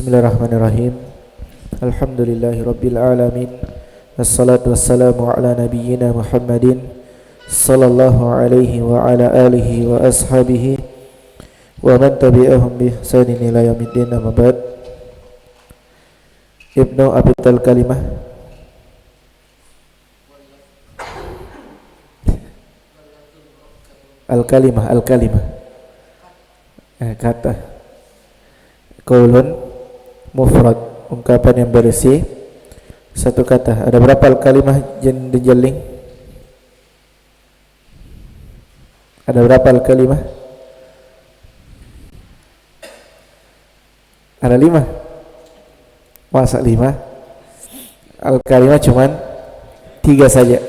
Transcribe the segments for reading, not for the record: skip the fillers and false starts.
Bismillahirrahmanirrahim. Alhamdulillahirabbil alamin. Wassalatu wassalamu ala nabiyyina Muhammadin sallallahu alaihi wa ala alihi wa ashabihi wa man tabi'ahum bi ihsanin ila yaumiddin. Amma ba'd. Ibnu Abital Kalimah. Al-kalimah. Kata. Qaulun mufrad, ungkapan yang berisi satu kata. Ada berapa al-kalimah dijeling? Ada berapa al-kalimah? Ada 5. Masa 5? Al-kalimah cuman 3 saja.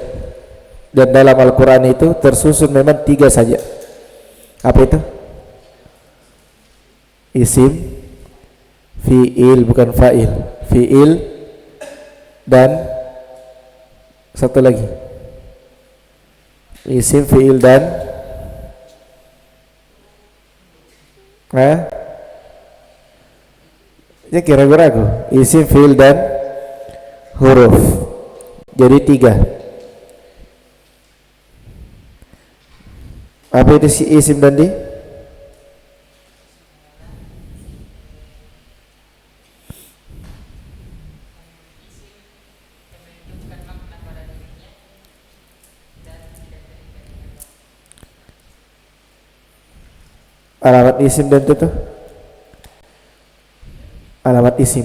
Dan dalam Al-Quran itu tersusun memang 3 saja. Apa itu? Isim, fi'il, bukan fa'il. Fi'il dan satu lagi. Isim, fi'il dan ya kira-kira isim, fi'il dan huruf. Jadi 3. Apa itu si isim dan di? Alamat isim dan itu tuh? Alamat isim.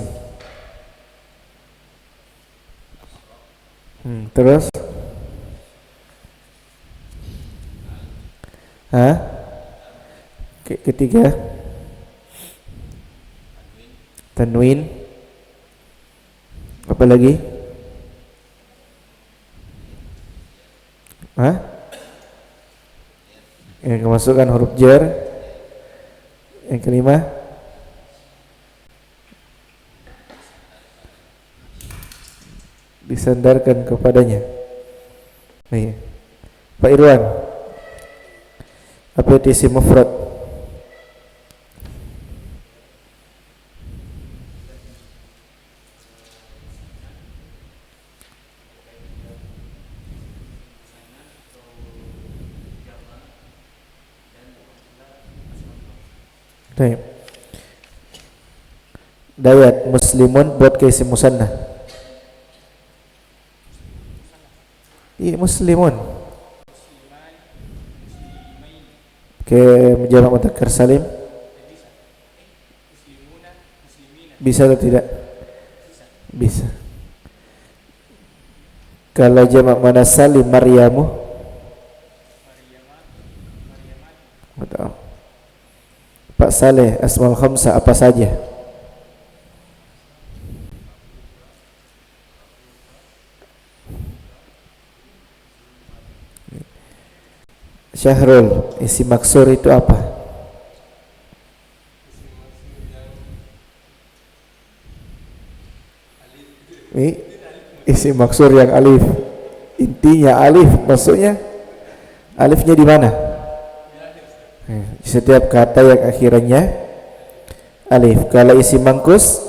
Terus? Ketiga, tanwin. Apa lagi? Yang kemasukan huruf jar. Yang kelima, disandarkan kepadanya. Iya. Pak Irwan, apa itu isim mufrad? Dayat muslimun buat ke isim musanna. Iya, muslimun. Ke jamak mudzakkar salim. Bisa atau tidak? Bisa. Kalau jamak muannas salim Maryamu. Betul. Pak Saleh, asmaul khamsah apa saja? Syahrul, isim maksur itu apa? Isim maksur yang alif. Intinya alif, maksudnya alifnya di mana? Setiap kata yang akhirnya alif. Kalau isim mangkus,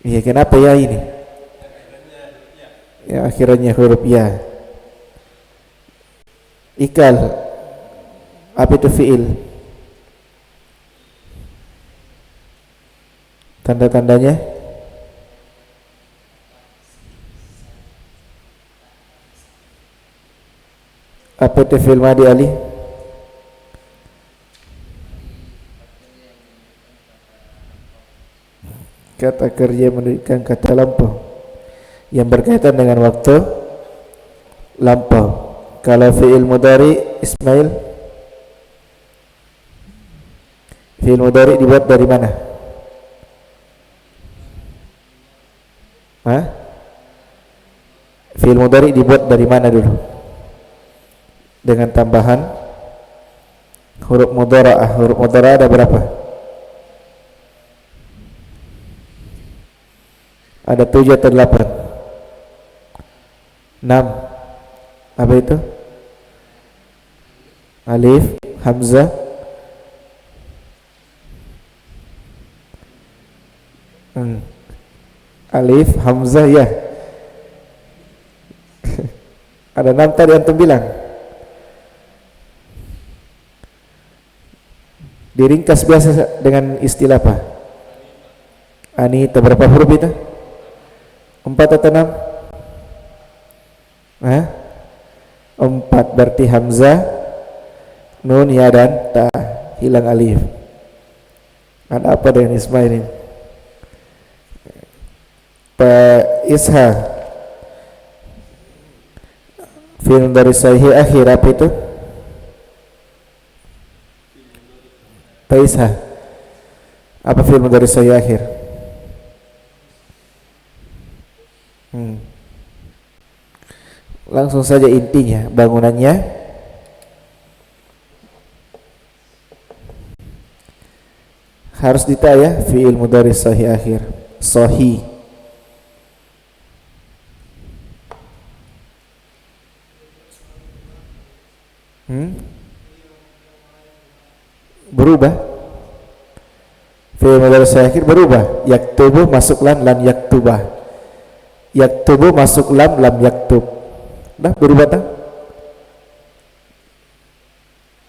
iya, kenapa ya ini? Ya, akhirnya huruf ya. Ikal, apa itu fi'il? Tanda-tandanya? Apa itu fi'il madi alih? Kata kerja menunjukkan kata lampau yang berkaitan dengan waktu lampau. Kalau fi'il mudhari Ismail, fi'il mudhari dibuat dari mana? Fi'il mudhari dibuat dari mana dulu? Dengan tambahan huruf mudhara'ah. Huruf mudhara'ah ada berapa? Ada 7 atau 8? 6. Apa itu? Alif, hamzah, Alif, hamzah ya. Ada 6 tadi antum bilang. Diringkas biasa dengan istilah apa? Anita berapa huruf itu? 4 atau 6? 4 berarti hamzah, nun, ya dan ta, hilang alif. Ada apa dengan Ismail ini? Pak Isha, fi'il mudhari sahih akhir apa itu? Pak Isha, apa fi'il mudhari sahih akhir? Langsung saja intinya, bangunannya harus ditaya fi'il mudhari sahih akhir, sahih. Berubah. Fi'il mudhari sahih akhir berubah. Yaktubu masuk lam, lam yaktubah. Yaktubu masuk lam, lam yaktub. Dah berubah tak?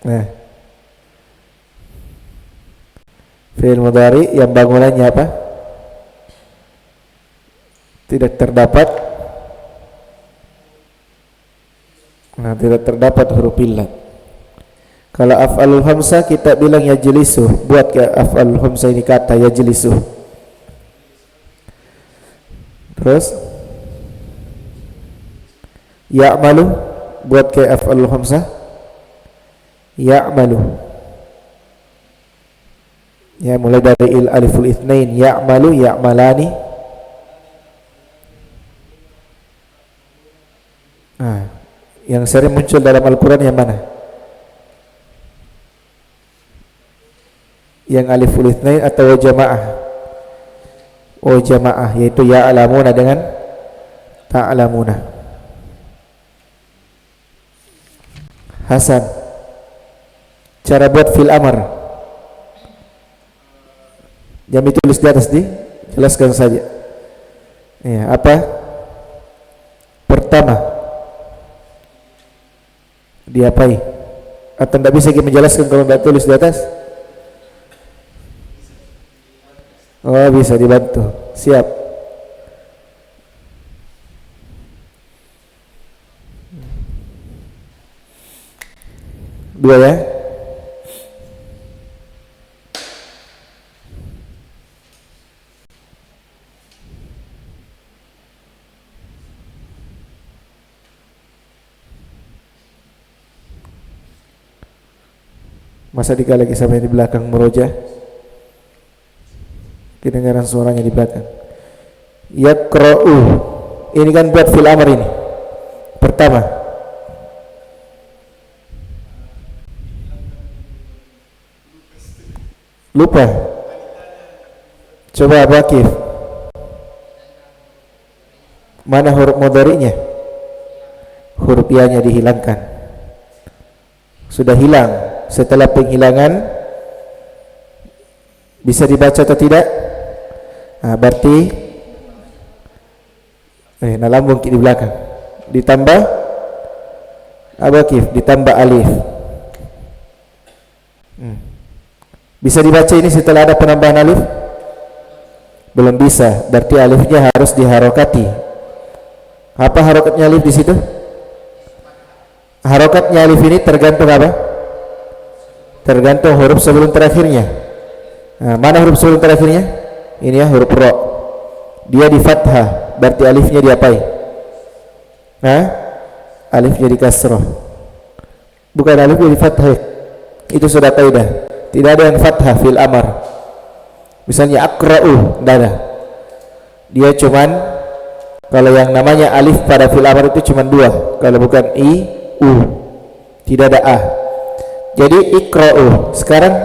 Nah, fi'il mudhari yang bangunannya apa? Tidak terdapat. Nah, tidak terdapat huruf illat. Kalau af'alul khamsah kita bilang yajlisu. Buat ke af'alul khamsah ini kata yajlisu. Terus ya'malu, buat ke af'alul khamsah ya'malu. Ya, mulai dari aliful itsnain, ya'malu, ya'malani. Nah, yang sering muncul dalam Al-Quran yang mana? Yang aliful itsnain atau jamaah? Jamaah, yaitu ya'lamuna dengan ta'lamuna. Hasan, cara buat fil amr. Jami tulis di atas, jelaskan saja. Ya, apa? Pertama, diapai? Atau tidak bisa menjelaskan kalau tidak tulis di atas? Oh, bisa dibantu. Siap. Dua ya. Masa dikali lagi sampai di belakang merojah, kedengaran suaranya di belakang. Yaqra'u, ini kan buat fil amr ini. Pertama, lupa. Coba Bakif, mana huruf mudhari'nya? Huruf ya-nya dihilangkan. Sudah hilang. Setelah penghilangan bisa dibaca atau tidak? Nah, berarti lambung di belakang. Ditambah Bakif, ditambah alif. Bisa dibaca ini setelah ada penambahan alif? Belum bisa, berarti alifnya harus diharokati. Apa harokatnya alif di situ? Harokatnya alif ini tergantung apa? Tergantung huruf sebelum terakhirnya. Nah, mana huruf sebelum terakhirnya? Ini ya, huruf ro. Dia di fathah, berarti alifnya diapai? Nah, alifnya di kasroh. Bukan alifnya di fathah. Itu sudah kaidah. Tidak ada yang fathah fil amr. Misalnya akra'u, tidak ada. Dia cuman, kalau yang namanya alif pada fil amr itu cuman 2. Kalau bukan i, u, tidak ada a. Jadi ikra'u. Sekarang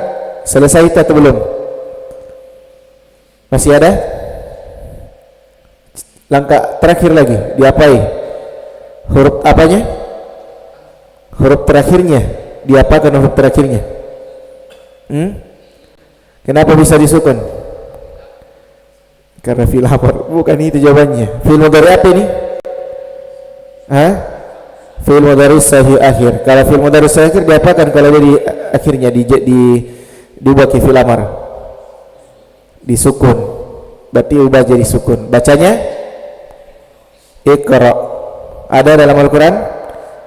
selesai itu atau belum? Masih ada? Langkah terakhir lagi, diapai? Huruf apanya? Huruf terakhirnya. Diapakan huruf terakhirnya? Kenapa bisa disukun? Karena fil amr. Bukan itu jawabannya. Fil mudhari apa ini? Hah? Fil mudhari sahih akhir. Kalau fil mudhari sahih akhir diapakan kalau dia di akhirnya diubah ke fil amr? Disukun. Berarti ubah jadi sukun. Bacanya Iqra. Ada dalam Al-Quran?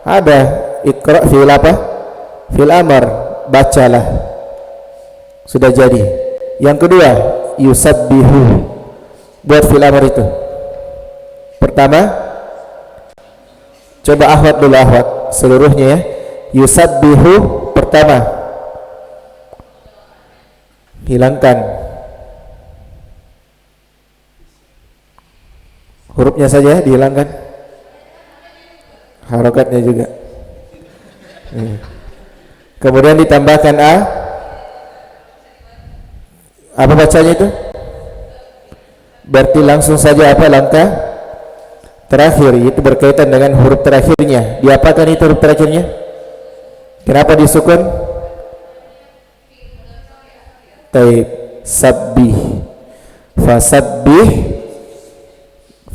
Ada. Iqra fil apa? Fil amr. Bacalah. Sudah jadi. Yang kedua, yusabbihu. Buat fil amr itu. Pertama, coba ahwat dulu, ahwat seluruhnya ya. Yusabbihu pertama, hilangkan hurufnya saja, dihilangkan harokatnya juga. Kemudian ditambahkan a. Apa bacanya itu? Berarti langsung saja apa langkah terakhir, itu berkaitan dengan huruf terakhirnya. Diapakan itu huruf terakhirnya? Kenapa disukun? Taib. Sabbih. Fasabbih.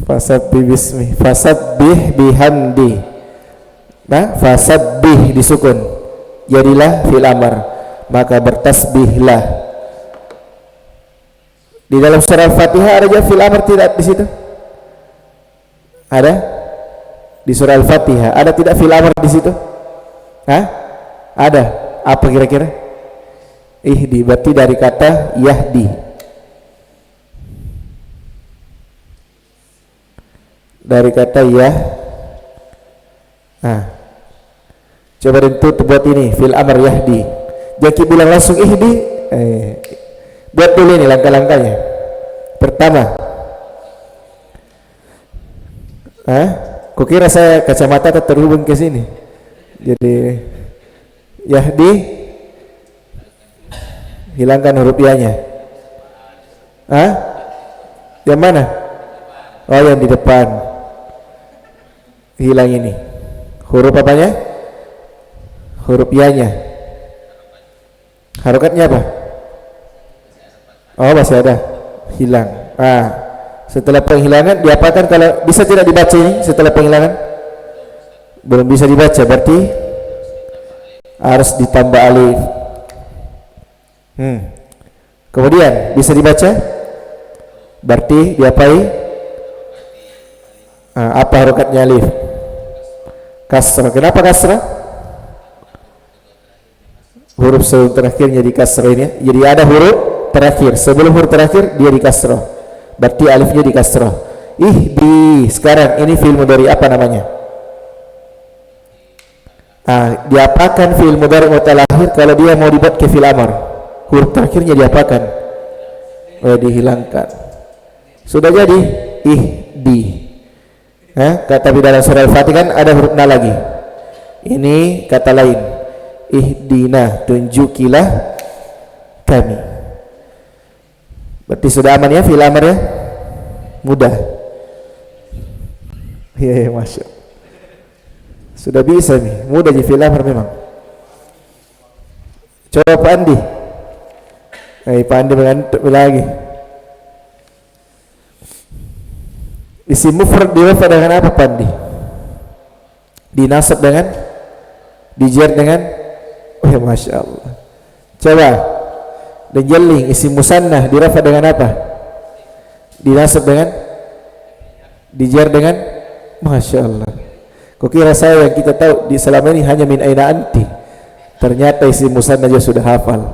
Fasabbih bismi. Fasabbih bihamdi. Nah, fasabbih disukun. Jadilah fil amr. Maka bertasbihlah. Di dalam surah Al-Fatihah ada fil amr tidak di situ? Ada? Di surah Al-Fatihah ada tidak fil amr di situ? Hah? Ada. Apa kira-kira? Ihdi, berarti dari kata yahdi. Dari kata yah. Nah, coba ditutup buat ini fil amr yahdi. Jangan bilang langsung ihdi. Buat dulu ini langkah-langkahnya. Pertama, kukira saya kacamata terhubung ke sini. Jadi yahdi, hilangkan huruf ya-nya. Yang mana? Oh, yang di depan. Hilang ini. Huruf apanya? Huruf ya-nya. Harokatnya apa? Oh, masih ada. Hilang. Setelah penghilangan diapakan kalau bisa tidak dibaca ini setelah penghilangan? Belum bisa dibaca, berarti harus ditambah alif. Kemudian bisa dibaca? Berarti diapai? Apa harokatnya alif? Kasrah. Kenapa kasrah? Huruf sebelum terakhirnya di kasrah ini. Jadi ada huruf terakhir, sebelum huruf terakhir dia di kasrah, berarti alifnya di kasrah. Ihdi. Sekarang ini fi'il mudhari apa namanya? Diapakan fi'il mudhari mutalakhir kalau dia mau dibuat ke fi'il amr? Huruf terakhirnya diapakan? Dihilangkan. Sudah jadi ihdi. Kata di dalam surah Al-Fatihah kan ada huruf na lagi. Ini kata lain. Ihdina, tunjukilah kami. Berarti sudah aman ya fil amr ya? Mudah. Iya, masya. Sudah bisa nih, mudah di fil amr memang. Coba Pak Andi. Pak Andi mengantuk lagi. Isim mufrad diraf'a dengan apa Pak Andi? Dinasab dengan, dijar dengan, masya Allah. Coba. Dan jeling isim musannah dirafa dengan apa? Dinasab dengan, dijar dengan, masya Allah. Kok kira saya yang kita tahu di selama ini hanya min aina anti, ternyata isim musannah juga sudah hafal.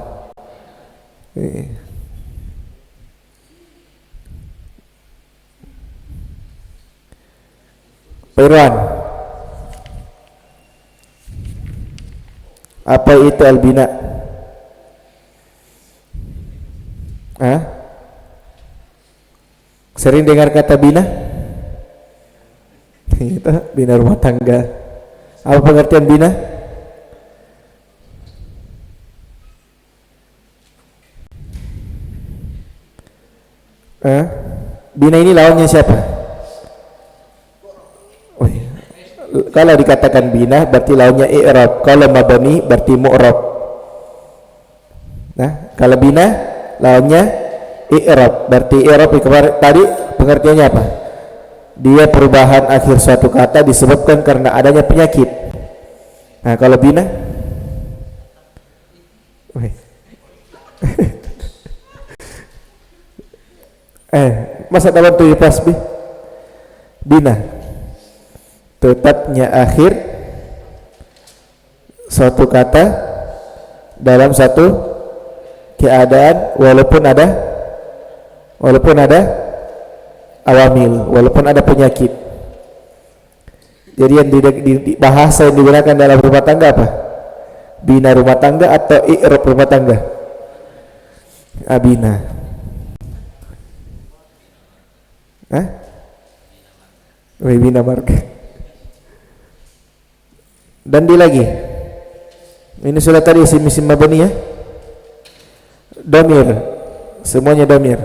Irwan, apa itu albina? Sering dengar kata bina? Itu bina rumah tangga. Apa pengertian bina? Bina ini lawannya siapa? Kalau dikatakan bina berarti lawannya i'rab. Kalau mabani berarti mu'rab. Nah, kalau bina lawannya i'rab. Berarti i'rab tadi pengertiannya apa? Dia perubahan akhir suatu kata disebabkan karena adanya penyakit. Nah, kalau bina masa tak bantu tasbih? Bina tetapnya akhir suatu kata dalam satu keadaan walaupun ada awamil, walaupun ada penyakit. Jadi yang di bahasa yang digunakan dalam rumah tangga apa? Bina rumah tangga atau i'rab rumah tangga? Bina. Bina mark. Dan lagi. Ini sudah tadi isim mabni ya. Damir. Semuanya damir.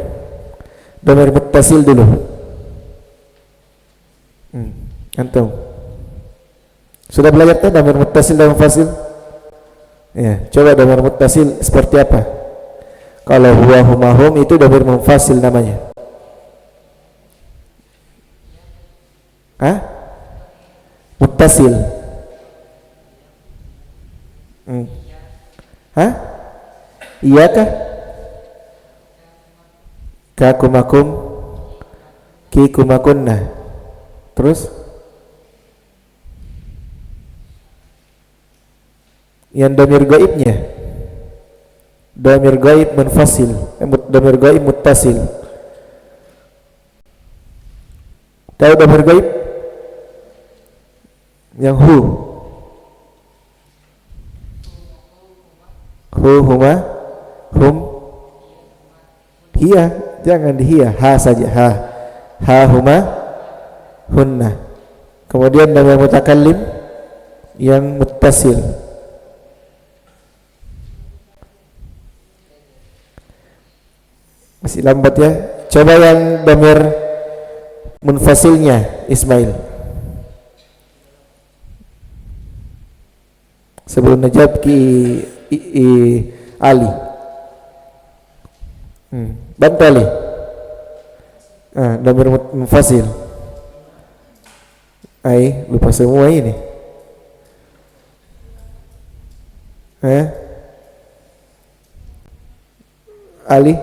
Damir muttasil dulu. Antum sudah belajar tuh damir muttasil dan munfasil? Ya, coba damir muttasil seperti apa? Kalau huwa huma hum itu damir munfasil namanya. Muttasil. Iyakah? Kakumakum, kikumakunna. Terus yang damir gaibnya, damir gaib munfasil, damir gaib muttasil. Tahu damir gaib? Yang huma, hum, hiya, jangan di hiya, ha saja, ha huma, hunna. Kemudian damir mutakallim yang muttasil. Masih lambat ya. Coba yang damir munfasilnya Ismail. Sebelum najab ki Ali. Bantu Ali. Damir munfasil. Lupa semua ini. Ali.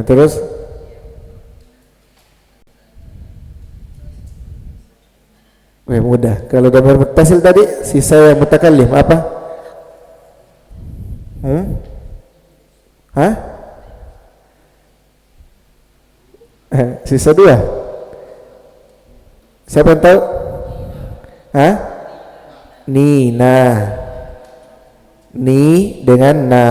Terus mudah. Kalau damir muttasil tadi sisa yang mutakallim apa? Sisa dua. Siapa yang tahu? Ni dengan na.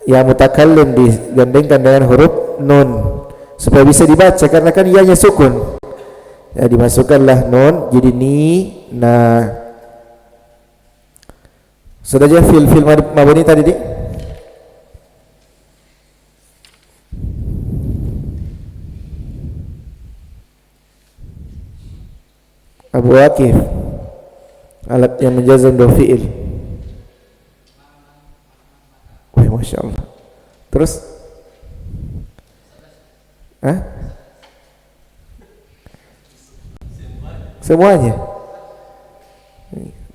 Yang mutakallim digandengkan dengan huruf nun supaya bisa dibaca karena kan ianya sukun. Ya, dimasukkanlah nun jadi ni, na. Sudah aja fil mabni tadi di Abu Akif alat yang menjazam dua fi'il. Masya Allah. Terus semuanya.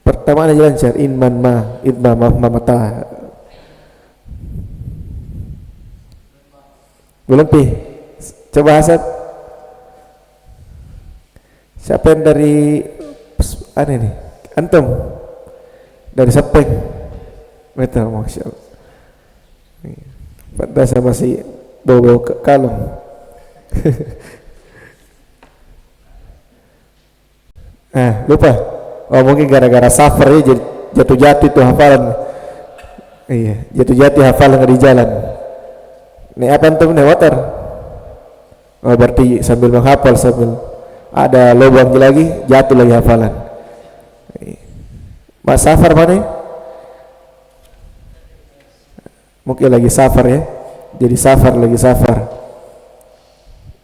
Pertama aja lancar. Inman ma, idma mata. Belum pi. Coba Hasan. Siapa yang dari nih? Antum dari Sepeng. Betul, Masya Allah. Pada sama si bawa kalung. Lupa. Mungkin gara-gara safar ya jadi jatuh-jatuh itu hafalan. Iya, jatuh-jatuh hafalan di jalan. Ini apa antum nih water? Berarti sambil menghafal sambil ada lubang lagi jatuh lagi hafalan. Mas safar mana? Mungkin lagi safar ya. Jadi lagi safar.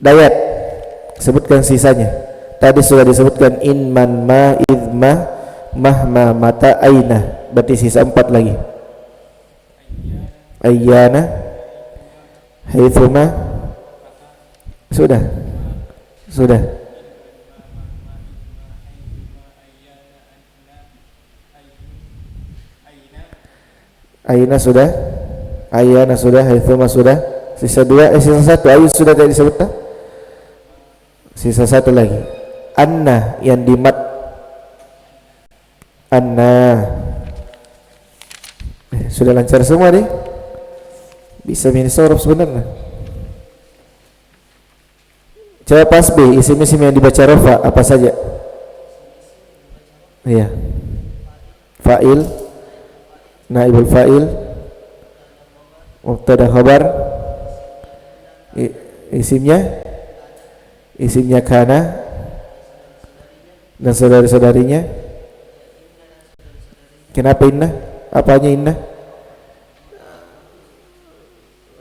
Dayat. Sebutkan sisanya. Tadi sudah disebutkan in, man, ma, idma, mahma, mata, aina. Berarti sisa 4 lagi. Ayyana, Haitsuma sudah. Sudah. Aina sudah. Ayana sudah. Haitsuma sudah. Sisa dua. Sisa satu. Ayu sudah tadi disebut tak? Sisa satu lagi. Anna yang dimat. Anna. Sudah lancar semua deh. Bisa mini sorof sebenarnya. Coba pas B, isim-isim yang dibaca rofa apa saja? Iya. Fa'il, naibul fa'il, mubtada khabar, isimnya kana dan saudari-saudarinya. Kenapa inna? Apanya inna?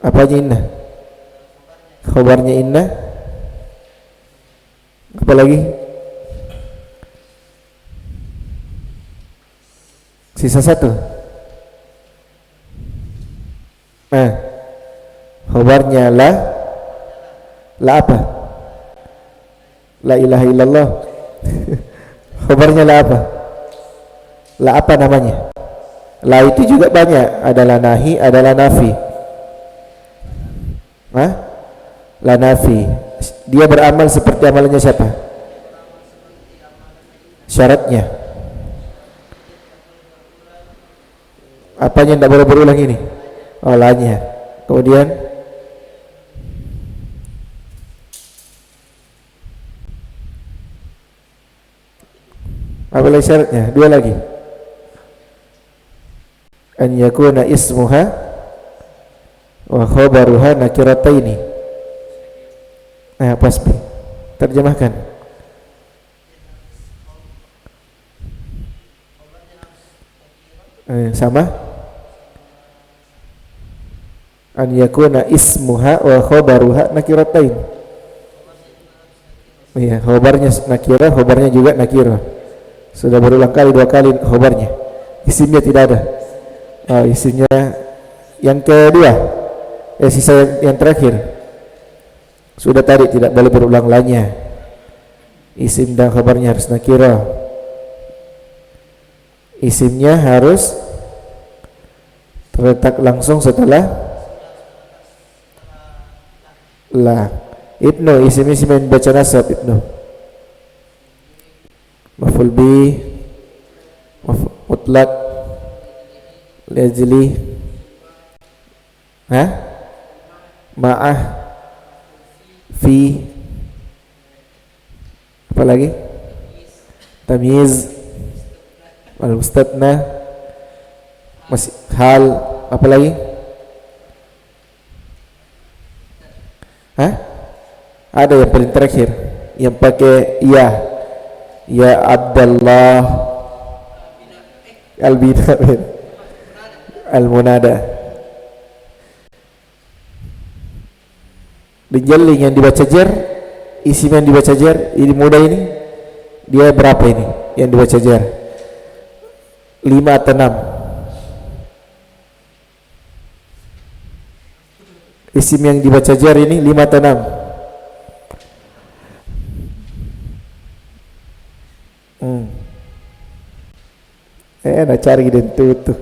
Apanya inna? Khabarnya inna. Apa lagi? Sisa satu. Khabarnya la apa? La ilaha illallah. Khabarnya la apa? La apa namanya? La itu juga banyak. Adalah nahi, adalah nafi. La nafi. Dia beramal seperti amalannya siapa? Syaratnya. Apanya tidak boleh berulang ini? Olahnya. Kemudian apa lagi syaratnya? Dua lagi. An yakuna ismuha wa khabaruha nakirataini. Pas B. Terjemahkan. Sama. An yakuna ismuha wa khabaruha nakiratain. Iya, khabarnya nakira, khabarnya juga nakira. Sudah berulang kali, dua kali khabarnya. Isimnya tidak ada. Isimnya yang kedua. Sisa yang terakhir. Sudah tadi tidak boleh berulang lainnya. Isim dan khabarnya harus nakira. Isimnya harus terletak langsung setelah la. Ibnu, isim-isim yang baca nasab ibnu. Maf'ul bi, mutlaq, liajli, ma'ah, fi, apa lagi? Tamyiz, al-mustatna, masih hal, apa lagi? Ada yang paling terakhir yang pakai ya Abdullah, al-bina, al-munada. Dijalling yang dibaca jar, isim yang dibaca jar, ini mudah ini. Dia berapa ini yang dibaca jar? 5 atau 6? Isim yang dibaca jar ini 5 atau 6? Nak cari dan tuh.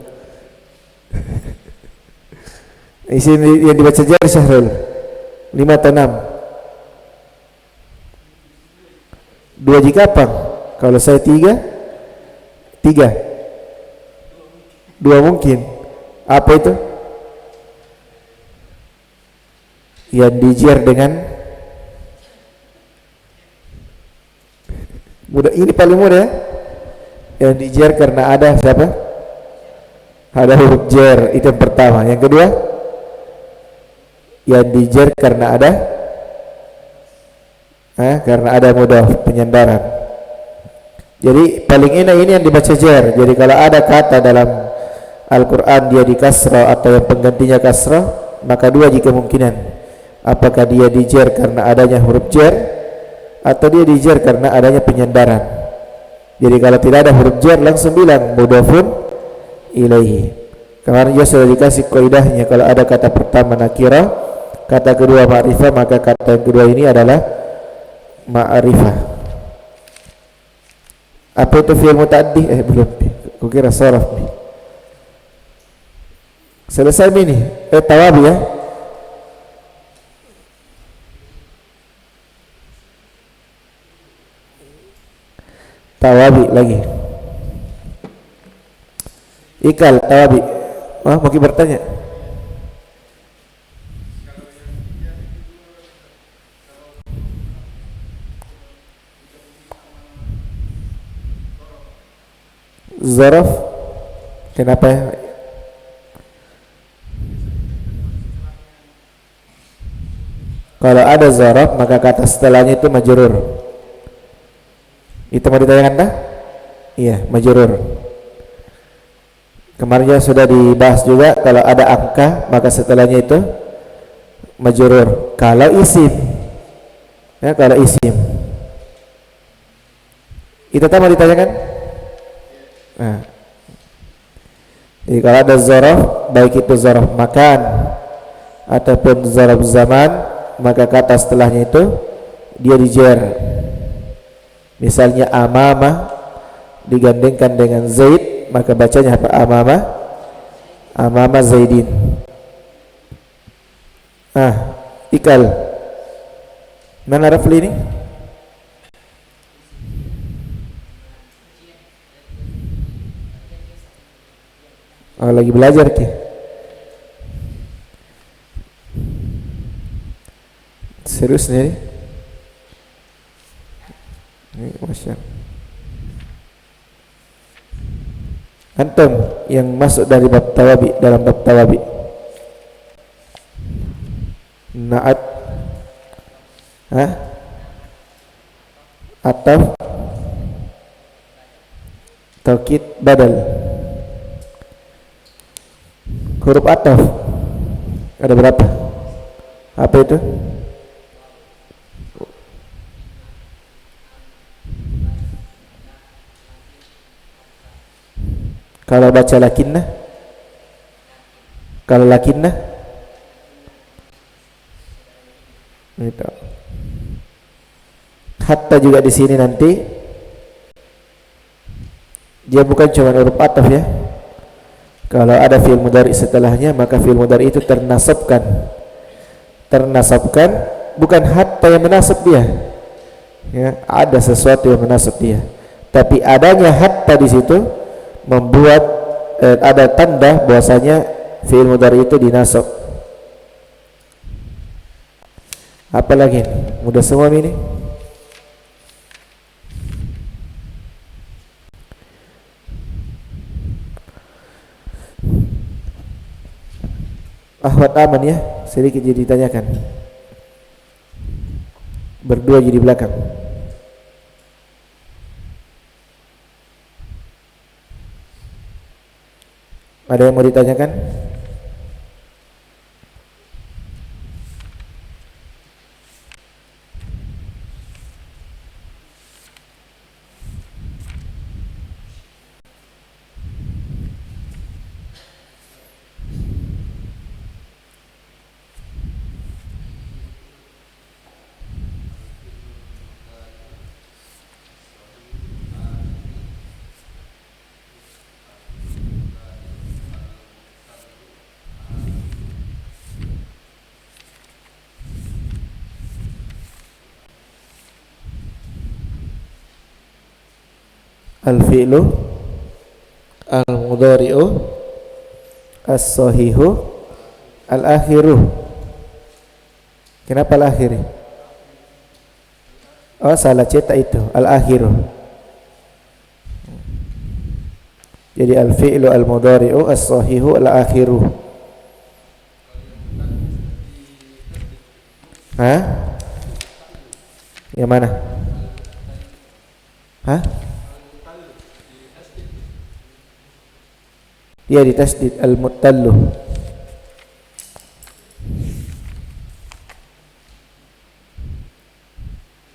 Isim yang dibaca jar Syahrul 5 atau 6? 2 jika apa? Kalau saya 3 2 mungkin. Apa itu? Yang dijar dengan mudah, ini paling mudah ya. Yang dijar karena ada siapa? Ada huruf jar, itu yang pertama. Yang kedua, yang dijar karena ada mudhaf, penyandaran. Jadi paling enak ini yang dibaca jar. Jadi kalau ada kata dalam Al-Quran dia di kasrah atau yang penggantinya kasrah, maka 2 jika kemungkinan. Apakah dia dijar karena adanya huruf jar atau dia dijar karena adanya penyandaran. Jadi kalau tidak ada huruf jar langsung bilang mudhafun ilaihi. Kemarin juga sudah dikasih kaidahnya, kalau ada kata pertama nakirah kata kedua ma'rifah, maka kata yang kedua ini adalah ma'rifah. Apa itu fi'il muta'addi? Belum. Kukira saraf nih. Selesai ini. Tawabi ya. Tawabi lagi. Ikal tawabi. Mungkin bertanya. Zaraf. Kenapa? Kalau ada zaraf maka kata setelahnya itu majrur. Itu mau ditanyakan dah? Iya, majrur. Kemarin sudah dibahas juga, kalau ada angka maka setelahnya itu majrur. Kalau isim, ya kalau isim, itu tak mau ditanyakan? Nah, jadi kalau ada zaraf, baik itu zaraf makan ataupun zaraf zaman, maka kata setelahnya itu dia dijer. Misalnya amama digandengkan dengan Zaid, maka bacanya apa? Amama Zaidin. Ikal. Mana Rafli ini? Lagi belajar ke? Serius nih? Ini Masya. Antum yang masuk dari bab tawabi, dalam bab tawabi, naat, ataf, taukid, badal. Huruf ataf ada berapa? Apa itu? Kalau baca lakinnah, kalau lakinnah itu. Hatta juga di sini nanti dia bukan cuma huruf ataf ya. Kalau ada fi'il mudhari setelahnya, maka fi'il mudhari itu ternasabkan bukan hatta yang menasab dia ya, ada sesuatu yang menasab dia, tapi adanya hatta di situ membuat ada tanda bahwasanya fi'il mudhari itu dinasab. Apalagi mudah semua ini. Ahwat aman ya, sedikit jadi ditanyakan. Berdua jadi belakang. Ada yang mau ditanyakan? Al-fi'lu al-mudhari'u as-sahihu al-akhiru. Kenapa al-akhiri? Oh, salah cetak itu, al-akhiru. Jadi al-fi'lu al-mudhari'u as-sahihu al-akhiru. Yang mana? Dia di tasdid al-mutallu.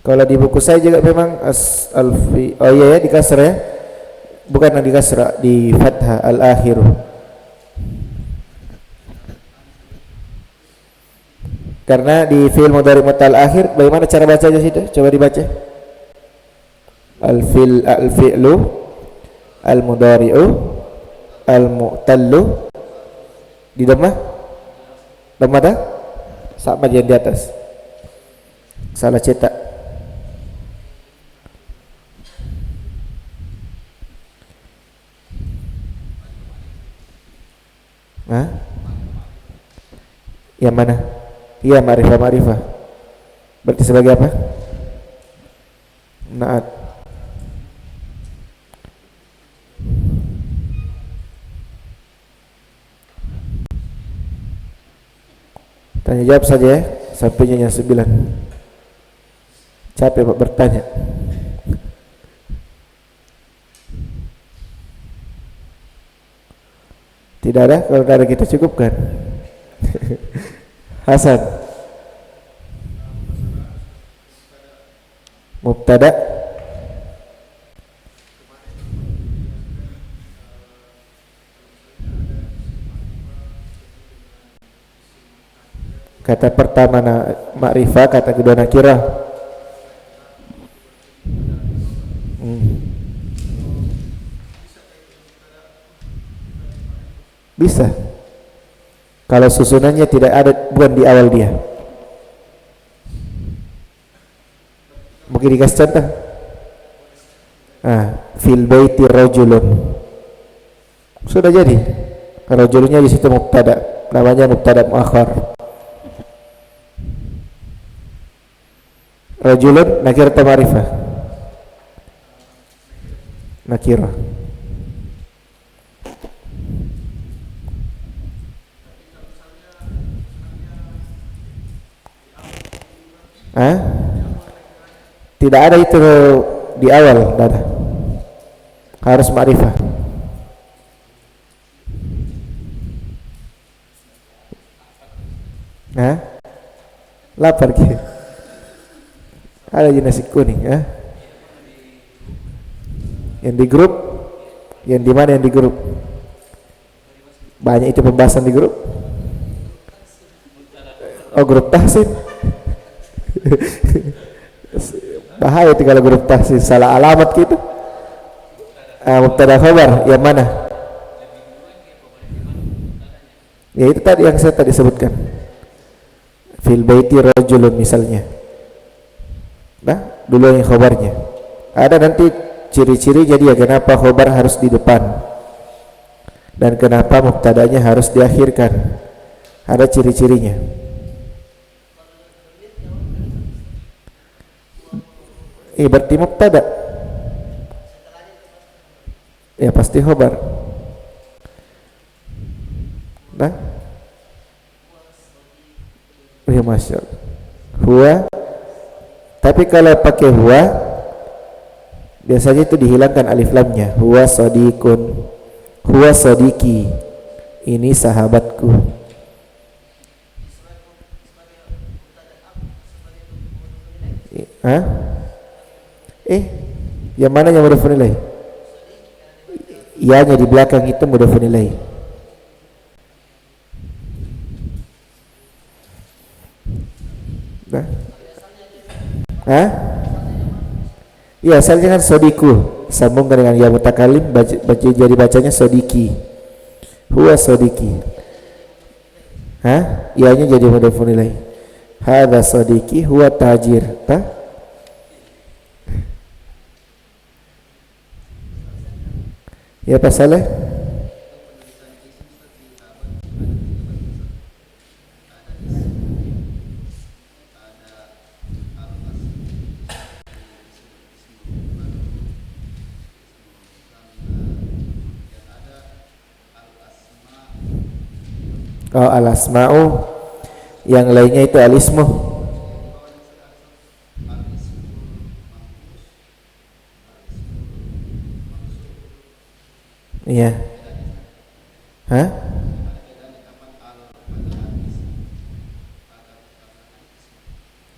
Kalau di buku saya juga memang oh iya ya, di kasrah ya. Bukan di kasrah, di fathah al-akhiru. Karena di fi'il mudhari mutal akhir, bagaimana cara bacanya situ? Coba dibaca. Al-fi'lu al-mudhari'u al-mu'tallu di dhammah. Dhammah dah? Sama yang di atas. Salah cetak. Hah? Yang mana? Iya, ma'rifah. Berarti sebagai apa? Naat. Tanya jawab saja ya, sampai jam 9. Capek Pak bertanya. Tidak ada, kalau ada kita cukupkan. Hasan. Mubtada. Kata pertama ma'rifah, kata kedua nakirah. Bisa. Kalau susunannya tidak ada, bukan di awal dia. Mungkin dikasih contoh. Fil baiti rajulun. Sudah jadi. Rajulunnya di situ mubtada, namanya mubtada muakhar. Rajulun nakirah atau ma'rifah? Nakirah. Tidak ada itu di awal, tidak ada. Harus ma'rifah. Lapar gitu. Ada nasi kuning, Yang di grup, yang di mana yang di grup? Banyak itu pembahasan di grup. Oh, grup tahsin. Bahaya itu kalau grup tahsin salah alamat gitu. Mubtada khabar yang mana? Ya itu tadi yang saya tadi sebutkan. Fil baiti rajulun misalnya. Nah, dulu yang khabarnya. Ada nanti ciri-ciri jadi ya kenapa khabar harus di depan dan kenapa mubtadanya harus diakhirkan. Ada ciri-cirinya. Berarti mubtada. Ya pasti khabar. Nah. Ya masya Allah. Huwa. Tapi kalau pakai huwa, biasanya itu dihilangkan alif lamnya. Huwa sadiqun, huwa sadiqi, ini sahabatku. Yang mana yang mudhafun ilaih? Ianya di belakang itu mudhafun ilaih. Ya asalnya kan sodiku, sambungkan dengan ya mutakalim, jadi bacanya sodiki. Huwa sodiki. Ianya jadi mudhafun ilaih. Hadza sodiki huwa tajir. Ya Pak Saleh. Oh, al-asma'u, yang lainnya itu al-ismu. Iya.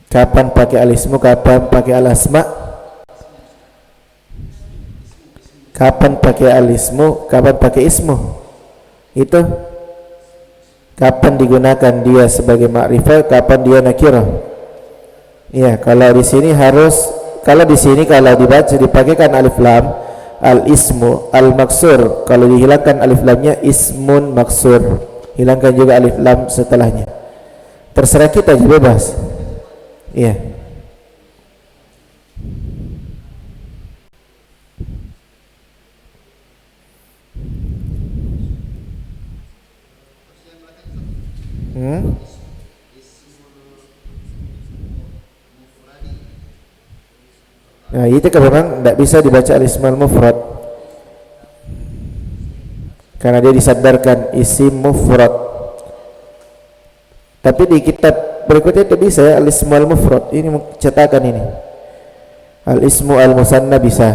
Kapan pakai al-ismu, kapan pakai al-asma? Kapan pakai al-ismu, kapan pakai ismu? Itu Kapan digunakan dia sebagai ma'rifah, kapan dia nakirah. Ya, kalau di sini kalau dibaca dipakaikan alif lam, al ismu al maksur. Kalau dihilangkan alif lamnya, ismun maksur. Hilangkan juga alif lam setelahnya. Terserah kita, bebas. Iya. Nah, itu kan memang tidak bisa dibaca al-ismal mufrad karena dia disadarkan isim mufrad. Tapi di kitab berikutnya itu bisa ya, al-ismal mufrad. Ini cetakan ini. Al-ismu al-musanna bisa.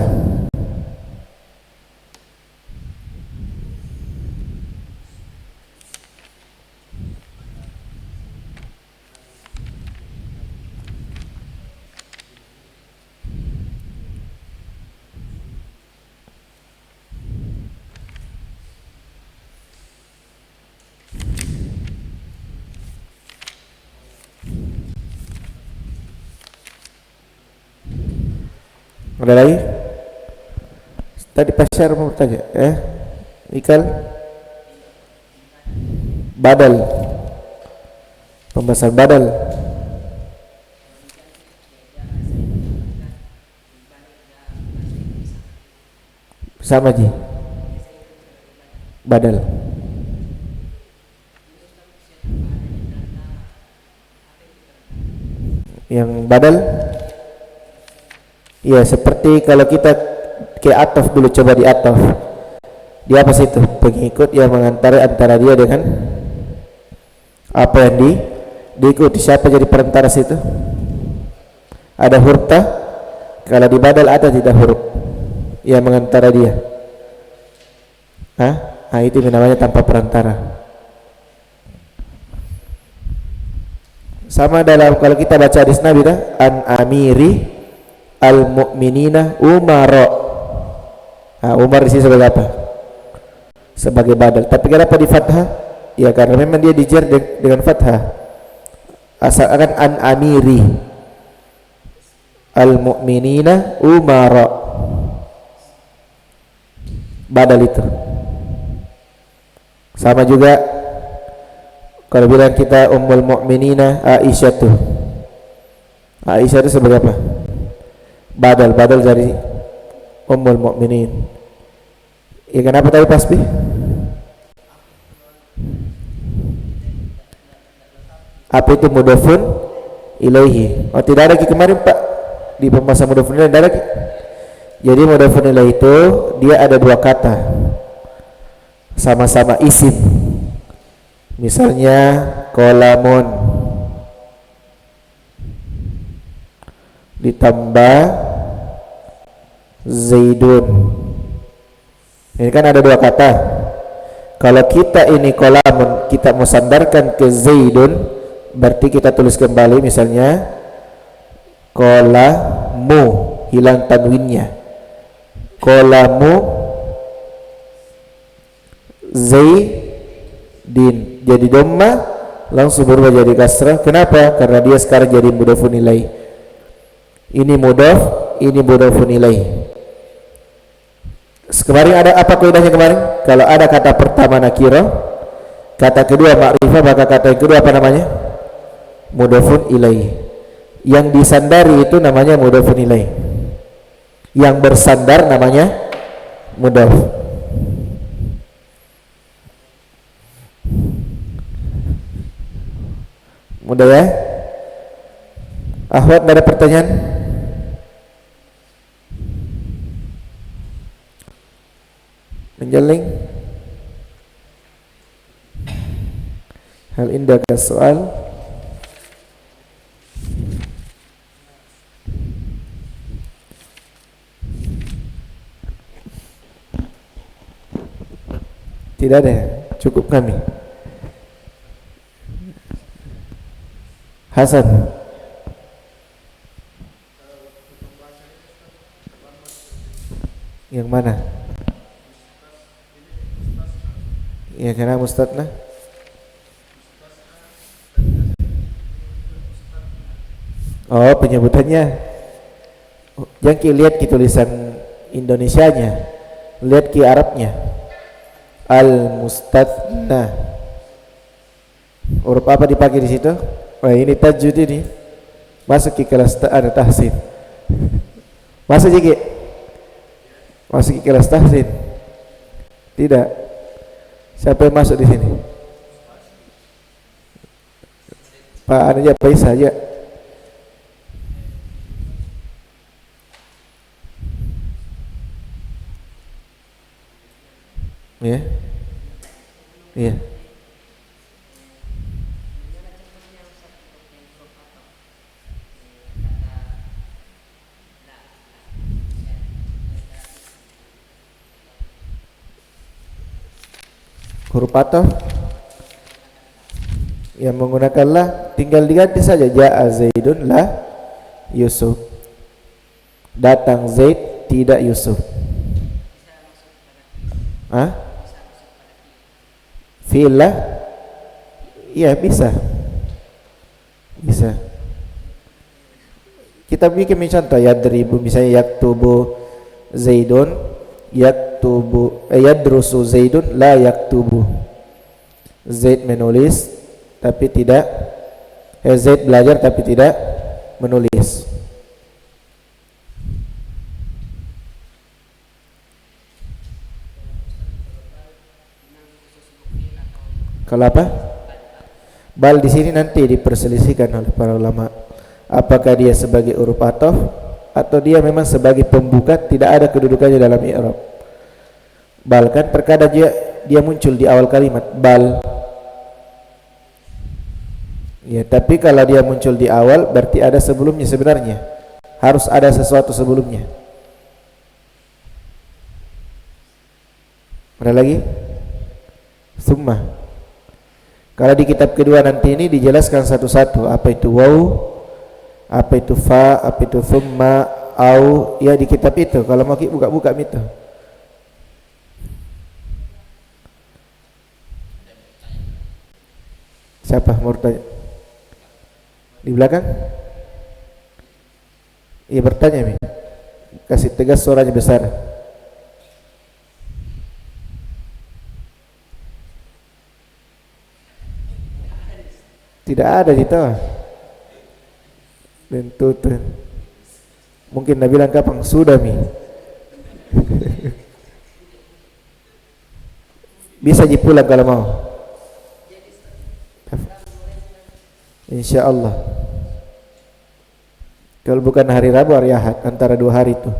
Ada lagi? Tadi Pasar mau bertanya, Ikal? Badal. Pembahasan badal. Sama Ji. Badal. Yang badal? Ya, seperti kalau kita ke ataf dulu, coba di ataf. Dia apa situ? Pengikut yang mengantara antara dia dengan apa yang diikuti. Siapa jadi perantara situ? Ada huruf ta? Kalau di badal ada tidak huruf yang mengantara dia? Nah, itu namanya tanpa perantara. Sama dalam kalau kita baca hadis Nabi dah, an amiri al-mu'minina umara. Umar di sini sebagai apa? Sebagai badal. Tapi kenapa di fathah? Ya karena memang dia dijer dengan fathah. Asalkan an amiri al-mu'minina umara. Badal itu. Sama juga kalau bilang kita ummul mu'minina Aisyah tuh. Aisyah itu sebagai apa? Badal dari ummul mukminin. Ya kenapa tadi tasbih? Apa itu mudhafun ilaihi? Oh, tidak ada kemarin Pak di pembahasan mudhafun ilaihi, tidak ada. Jadi mudhafun ilaihi itu dia ada dua kata sama-sama isim. Misalnya kolamun ditambah Zaidun. Ini kan ada dua kata. Kalau kita ini kolamun, kita mau sandarkan ke Zaidun, berarti kita tulis kembali misalnya kolamu, hilang tanwinnya. Kolamu Zaidin, jadi dhamma langsung berubah jadi kasrah. Kenapa? Karena dia sekarang jadi mudhafun ilaih. Ini mudhaf, ini mudhafun ilaih. Kemarin ada apa kaidahnya kemarin? Kalau ada kata pertama nakirah, kata kedua ma'rifah, maka kata yang kedua apa namanya? Mudhafun ilaih. Yang disandari itu namanya mudhafun ilaih. Yang bersandar namanya mudhaf. Mudah ya? Ahwat, ada pertanyaan? Menjeling? Hal indaka soal? Tidak ada, cukup kami. Hasan. Yang mana? Ya karena Mustatna. Oh, penyebutannya. Jangan ki lihat ki tulisan Indonesianya, lihat ki Arabnya. Al-mustathna. Huruf apa dipakai di situ? Wah, ini tajwid ini. Masuk ki kelas ada tahsin. Masuk ki. Masuk ki kelas tahsin. Tidak. Siapa yang masuk di sini? Pak aja, Pak Isa aja. Ya. Iya. Huruf ataf yang menggunakan la tinggal diganti saja, ja'a Zaidun la Yusuf. Datang Zaid, tidak Yusuf. Hah? Fi'il la? Iya, bisa. Bisa. Kita bikin contoh yadribu, misalnya yaktubu Zaidun, yadrusu Zaidun la yaktubu. Zaid menulis tapi tidak Zaid belajar tapi tidak menulis. Kalau apa? Bal di sini nanti diperselisihkan oleh para ulama. Apakah dia sebagai huruf ataf atau dia memang sebagai pembuka, tidak ada kedudukannya dalam i'rab. Bal kan terkadang dia muncul di awal kalimat bal. Ya, tapi kalau dia muncul di awal berarti ada sebelumnya sebenarnya. Harus ada sesuatu sebelumnya. Ada lagi? Summa. Kalau di kitab kedua nanti ini dijelaskan satu-satu, apa itu waw, apa itu fa, apa itu thumma, au, ya di kitab itu. Kalau mau buka-buka itu. Siapa mau bertanya? Di belakang? Iya bertanya Mi. Kasih tegas, suaranya besar. Tidak ada di tahu. Dan tuh. Mungkin Nabi bilang kapan sudah Mi. Bisa dipulang kalau mau. Insya Allah. Kalau bukan hari Rabu, hari Ahad, antara 2 hari itu.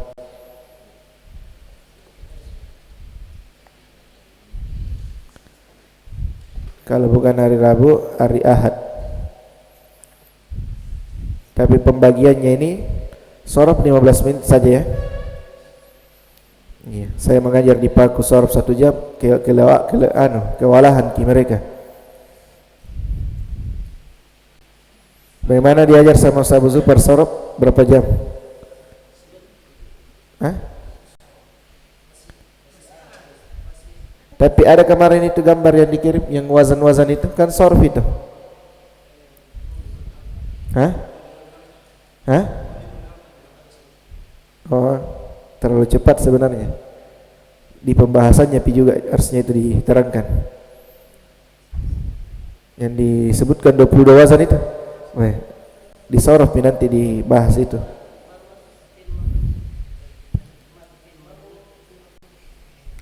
Kalau bukan hari Rabu, hari Ahad. Tapi pembagiannya ini sorof 15 menit saja ya. Iya, saya mengajar di Paku sorof 1 jam kewalahan ki mereka. Bagaimana diajar sama Sabu Zufar sorof berapa jam? Hah? Tapi ada kemarin itu gambar yang dikirim, yang wazan-wazan itu kan sorof itu. Hah? Hah? Oh, terlalu cepat sebenarnya. Di pembahasannya juga harusnya itu diterangkan. Yang disebutkan 22 wazan itu. Weh, di sorof nanti dibahas itu.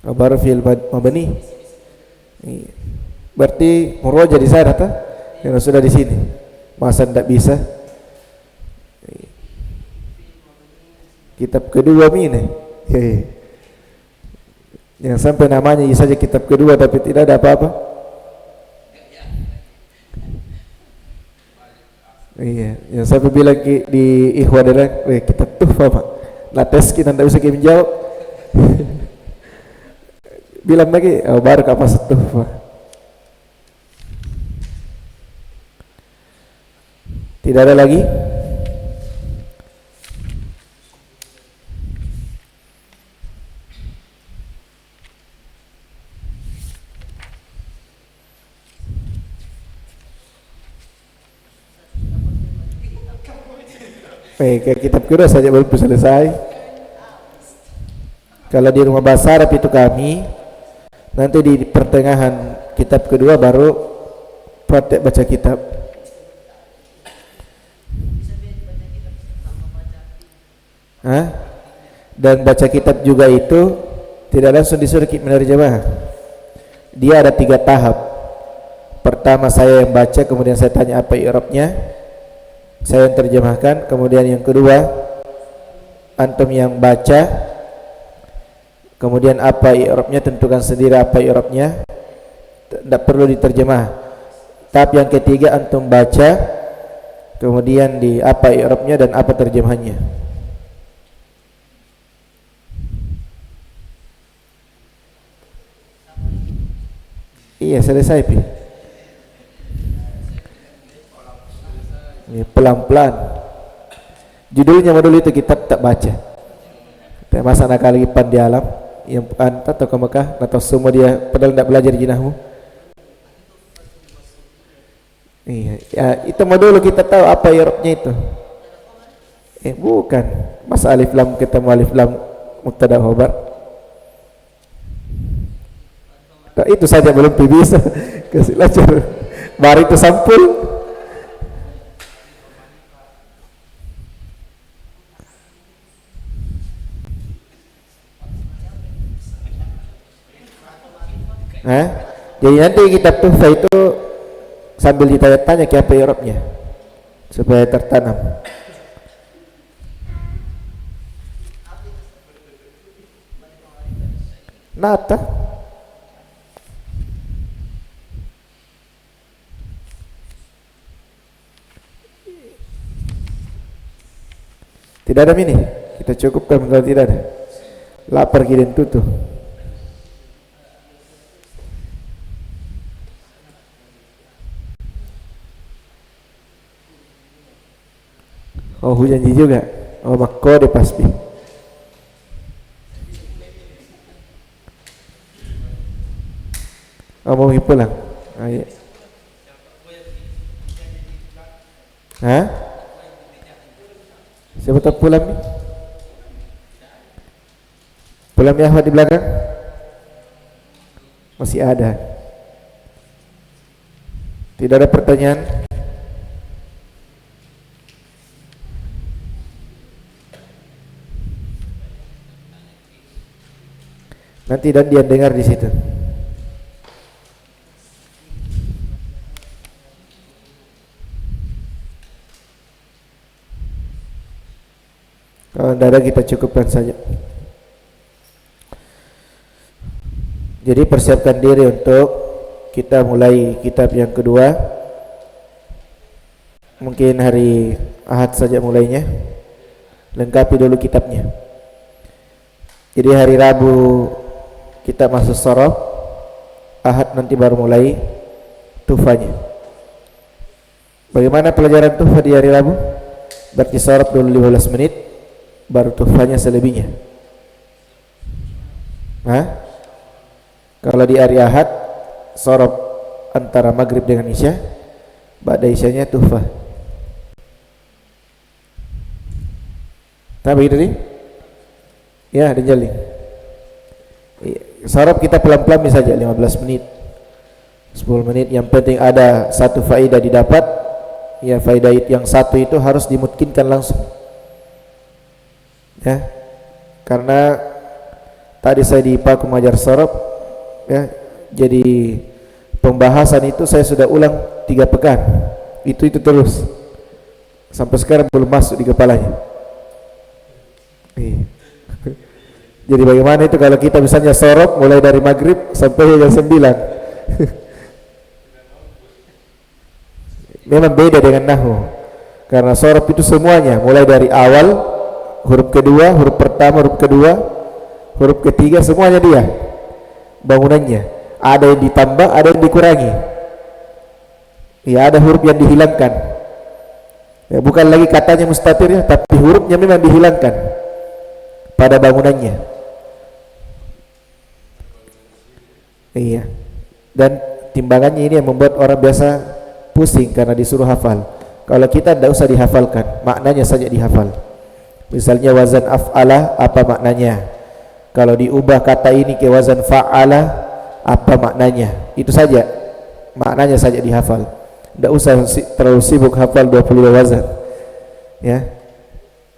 Baru fil mabani. Berarti muroja di sana ta? Yang sudah di sini. Masa tidak bisa? Kitab kedua ini. Yang sampai namanya saja kitab kedua tapi tidak ada apa-apa. Iya, yang saya bilang di ikhwan adalah kitab tuhfah Pak. Nah tes kita tidak bisa menjawab. Bilang lagi, oh, baru kapas tuhfah. Tidak ada lagi? Kitab kedua saja belum selesai. Kalau di rumah bahasa Arab itu kami, nanti di pertengahan kitab kedua baru praktek baca kitab. Dan baca kitab juga itu tidak langsung disuruh menerjemah. Dia ada 3 tahap. Pertama saya yang baca, kemudian saya tanya apa i'rabnya, saya yang terjemahkan. Kemudian yang kedua antum yang baca, kemudian apa i'rabnya, tentukan sendiri apa i'rabnya, tidak perlu diterjemah. Tahap yang ketiga antum baca, kemudian di apa i'rabnya dan apa terjemahannya. Iya, selesai pi. Pelan-pelan. Judulnya dulu itu kitab tak baca. Masa nak lagi pan di alam yang anta atau ke Mekah atau semua dia padahal tidak belajar jinahmu. Iya, ya, itu dulu kita tahu apa i'rabnya itu. Bukan. Masa alif lam ketemu alif lam mubtada khabar. Nah, itu saja belum bisa kasih belajar. Baru itu sampul. Jadi nanti kitab Tuhfah itu sambil ditanya-tanya ke apa i'rabnya supaya tertanam. Nata. Tidak ada ini, kita cukupkan kalau tidak ada. Lapar kirim tutup. Oh, hujan juga. Oh, makode pasti. Oh, mau pulang. Ayo. Siapa tahu pulang nih? Pulang ya di belakang? Masih ada. Tidak ada pertanyaan? Nanti dan dia dengar di situ. Kalau tidak ada kita cukupkan saja. Jadi persiapkan diri untuk kita mulai kitab yang kedua. Mungkin hari Ahad saja mulainya. Lengkapi dulu kitabnya. Jadi hari Rabu kita masuk sorof, Ahad nanti baru mulai Tuhfahnya. Bagaimana pelajaran Tuhfah di hari Rabu? Berarti sorof dulu 15 menit, baru Tuhfahnya selebihnya. Kalau di hari Ahad sorof antara maghrib dengan isya, ba'da isyanya Tuhfah. Tapi itu nih, ya dijalin. Sorof kita pelan-pelan saja 15 menit, 10 menit. Yang penting ada satu faedah didapat. Ya, faedah yang satu itu harus dimungkinkan langsung. Ya, karena tadi saya di Paku mengajar sorof, ya, jadi pembahasan itu saya sudah ulang 3 pekan, itu terus sampai sekarang belum masuk di kepalanya. Jadi bagaimana itu kalau kita misalnya sorof mulai dari maghrib sampai jam 9. Memang beda dengan nahwu, karena sorof itu semuanya mulai dari awal, huruf kedua, huruf pertama, huruf kedua, huruf ketiga, semuanya dia bangunannya. Ada yang ditambah, ada yang dikurangi. Ya, ada huruf yang dihilangkan. Ya, bukan lagi katanya mustatir ya, tapi hurufnya memang dihilangkan pada bangunannya. Iya. Dan timbangannya ini yang membuat orang biasa pusing karena disuruh hafal. Kalau kita tidak usah dihafalkan, maknanya saja dihafal. Misalnya wazan af'ala, apa maknanya? Kalau diubah kata ini ke wazan fa'ala, apa maknanya? Itu saja, maknanya saja dihafal. Tidak usah terlalu sibuk hafal 22 wazan, ya.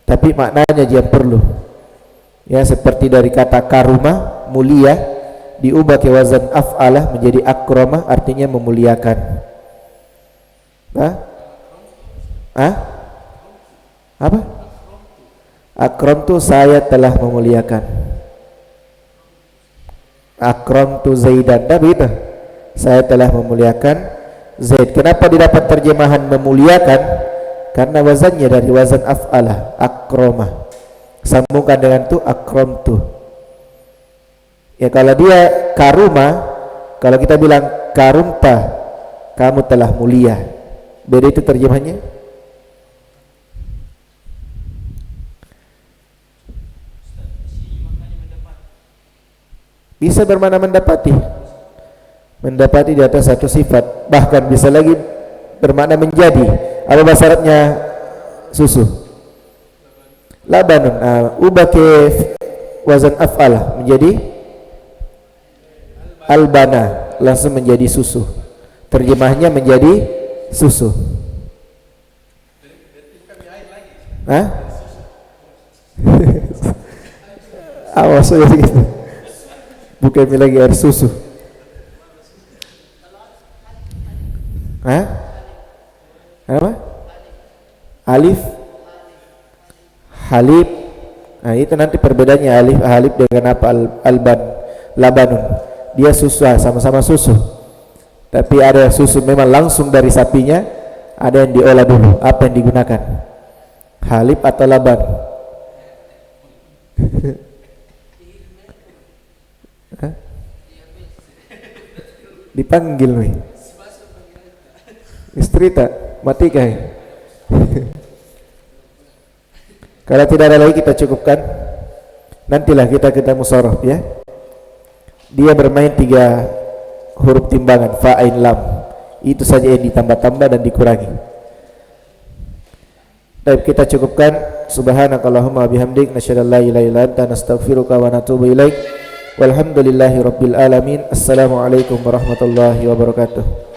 Tapi maknanya yang perlu. Ya, seperti dari kata karuma, mulia, diubah ke wazan af'ala menjadi akrama, artinya memuliakan. Apa? Akramtu, saya telah memuliakan. Akramtu Zaidan, dah begitu. Saya telah memuliakan Zaid. Kenapa didapat terjemahan memuliakan? Karena wazannya dari wazan af'ala, akrama. Sambungkan dengan tu akramtu. Ya, kalau dia karuma, kalau kita bilang karumta, kamu telah mulia. Beda itu terjemahannya. Bisa bermakna mendapati. Mendapati di atas satu sifat, bahkan bisa lagi bermakna menjadi. Apa bahasa Arabnya susu? Labanun. Ubah ke wazan af'ala menjadi albana, langsung menjadi susu. Terjemahnya menjadi susu. Awas ya gitu. Bukan lagi air susu. Apa? Alif, halib. Nah, itu nanti perbedaannya alif, halib dengan apa? Alban, labanun. Dia susu, sama-sama susu. Tapi ada susu memang langsung dari sapinya, ada yang diolah dulu. Apa yang digunakan? Halib atau laban? Dipanggil nih. Istri tak mati kah? Kalau tidak ada lagi kita cukupkan. Nantilah kita musyawarah ya. Dia bermain 3 huruf timbangan, fa, ain, lam. Itu saja yang ditambah-tambah dan dikurangi. Baik, kita cukupkan. Subhanakallahumma bihamdik, nasyhadu an la ilaha illa anta, nastaghfiruka wa natubu ilaik. Walhamdulillahi rabbil alamin. Assalamualaikum warahmatullahi wabarakatuh.